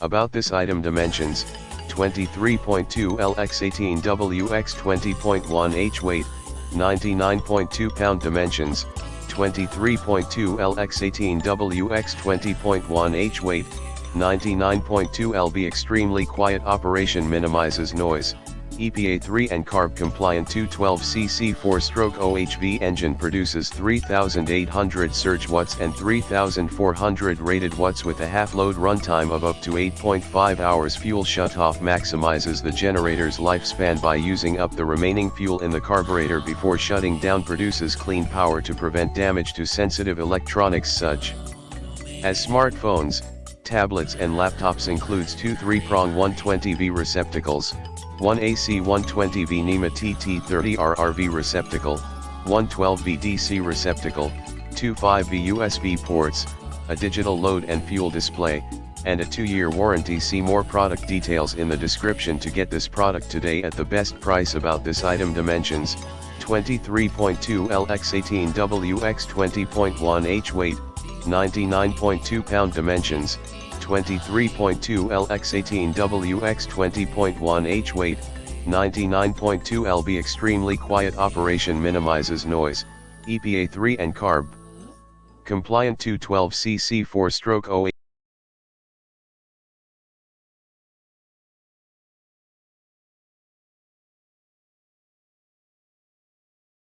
About this item: dimensions, 23.2 lx18w x 20.1 h. Weight, 99.2 pound. Dimensions, 23.2 lx18w x 20.1 h. Weight, 99.2 lb. Extremely quiet operation, minimizes noise. EPA 3 and carb compliant. 212cc 4-stroke OHV engine produces 3,800 surge watts and 3,400 rated watts with a half-load runtime of up to 8.5 hours. Fuel shutoff maximizes the generator's lifespan by using up the remaining fuel in the carburetor before shutting down. Produces clean power to prevent damage to sensitive electronics such as smartphones, tablets and laptops. Includes two 3-prong 120V receptacles, one AC 120V NEMA TT30RRV receptacle, one 12V DC receptacle, two 5V USB ports, a digital load and fuel display, and a 2-year warranty. See more product details in the description to get this product today at the best price. About this item: dimensions, 23.2 lx18w x 20.1 h. Weight, 99.2 pound. Dimensions, 23.2 lx18w x 20.1 h. Weight, 99.2 lb. Extremely quiet operation, minimizes noise. EPA 3 and carb compliant. 212cc 4-stroke OH